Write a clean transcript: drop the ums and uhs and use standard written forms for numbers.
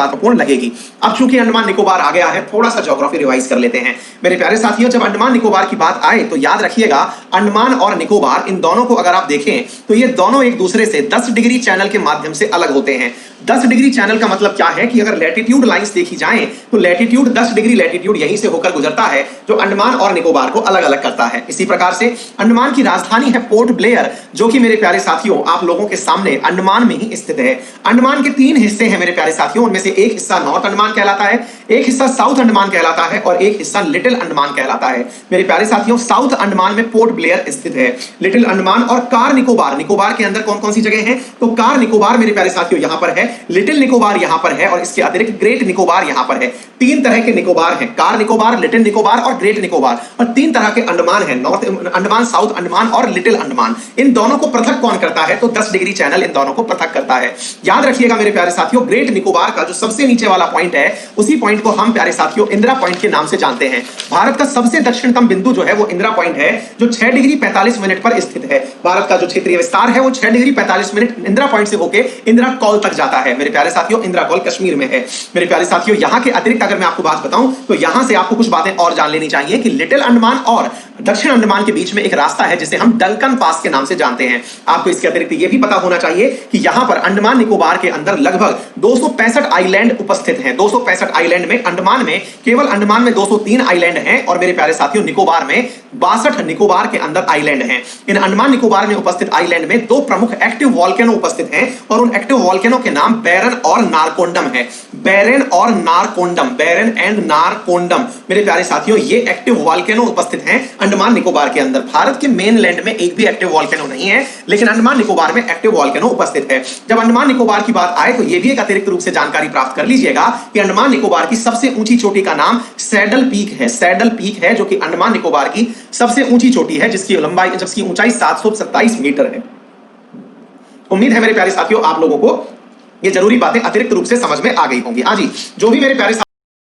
महत्वपूर्ण लगेगी। अब चूंकि अंडमान निकोबार आ गया है, थोड़ा सा ज्योग्राफी रिवाइज कर लेते हैं मेरे प्यारे साथियों। जब अंडमान निकोबार की बात आए तो याद रखिएगा, अंडमान और निकोबार इन दोनों को अगर आप देखें तो ये दोनों एक दूसरे से 10 डिग्री चैनल के माध्यम से अलग होते हैं। 10 डिग्री चैनल का मतलब क्या है कि अगर लैटिट्यूड लाइंस देखी जाएं तो लैटिट्यूड 10 डिग्री लैटिट्यूड यहीं से होकर गुजरता है, जो अंडमान और निकोबार को अलग अलग करता है। इसी प्रकार से अंडमान की राजधानी है पोर्ट ब्लेयर, जो कि मेरे प्यारे साथियों आप लोगों के सामने अंडमान में ही स्थित है। अंडमान के 3 हिस्से हैं मेरे प्यारे साथियों, उनमें से एक हिस्सा नॉर्थ अंडमान कहलाता है, एक हिस्सा साउथ अंडमान कहलाता है और एक हिस्सा लिटिल अंडमान कहलाता है। मेरे प्यारे साथियों, साउथ अंडमान में पोर्ट ब्लेयर स्थित है। लिटिल अंडमान और कार निकोबार, निकोबार के अंदर कौन कौन सी जगह है, तो कार निकोबार मेरे प्यारे साथियों यहां पर है, लिटिल निकोबार यहां पर है और इसके अतिरिक्त ग्रेट निकोबार यहां पर है। 3 तरह के निकोबार हैं, कार निकोबार, लिटिल निकोबार और ग्रेट निकोबार, और 3 तरह के अंडमान है, नॉर्थ अंडमान, साउथ अंडमान और लिटिल अंडमान। इन दोनों को पृथक कौन करता है, तो 10 डिग्री चैनल इन दोनों को पृथक करता है। याद रखिएगा मेरे प्यारे साथियों, ग्रेट निकोबार का जो सबसे नीचे वाला पॉइंट है, उसी पॉइंट को हम प्यारे साथियों इंदिरा पॉइंट के नाम से जानते हैं। भारत का सबसे दक्षिणतम बिंदु जो है वो इंदिरा पॉइंट है, जो 6 डिग्री 45 मिनट पर स्थित है। भारत का जो क्षेत्रीय विस्तार है वो 6 डिग्री 45 मिनट इंदिरा पॉइंट से होकर इंदिरा कॉल तक जाता है। मेरे प्यारे साथियों, इंदिरा कॉल कश्मीर में है। मेरे प्यारे साथियों, यहां के अतिरिक्त अगर मैं आपको बात बताऊं तो यहां से आपको कुछ बातें और जान लेनी चाहिए कि लिटिल अंडमान और दक्षिण अंडमान के बीच में एक रास्ता है जिसे हम डंकन पास के नाम से जानते हैं। आपको इसके अतिरिक्त यह भी पता होना चाहिए कि यहां पर अंडमान निकोबार के अंदर लगभग 265 आइलैंड उपस्थित हैं। 265 आइलैंड में अंडमान में केवल अंडमान में 203 आइलैंड हैं और मेरे प्यारे साथियों निकोबार में 62 निकोबार के अंदर आइलैंड हैं। इन अंडमान निकोबार में उपस्थित आइलैंड में 2 प्रमुख एक्टिव वॉल्केनो उपस्थित हैं और उन एक्टिव वॉल्केनो के नाम बैरन और नारकोंडम है। बैरन और नारकोंडम, बैरन एंड नारकोंडम मेरे प्यारे साथियों, ये एक्टिव वॉल्केनो उपस्थित हैं अंडमान निकोबार के अंदर। भारत के मेन लैंड में एक भी एक्टिव वॉल्केनो नहीं है, लेकिन अंडमान निकोबार में एक्टिव वॉल्केनो उपस्थित है। जब अंडमान निकोबार की बात आए तो यह भी एक अतिरिक्त रूप से जानकारी प्राप्त कर लीजिएगा कि अंडमान निकोबार की सबसे ऊंची चोटी का नाम सैडल पीक है। सैडल पीक है जो कि अंडमान निकोबार की सबसे ऊंची चोटी है, जिसकी लंबाई, जिसकी ऊंचाई 727 मीटर है। उम्मीद है मेरे प्यारे साथियों आप लोगों को ये जरूरी बातें अतिरिक्त रूप से समझ में आ गई होंगी। हाँ जी, जो भी मेरे प्यारे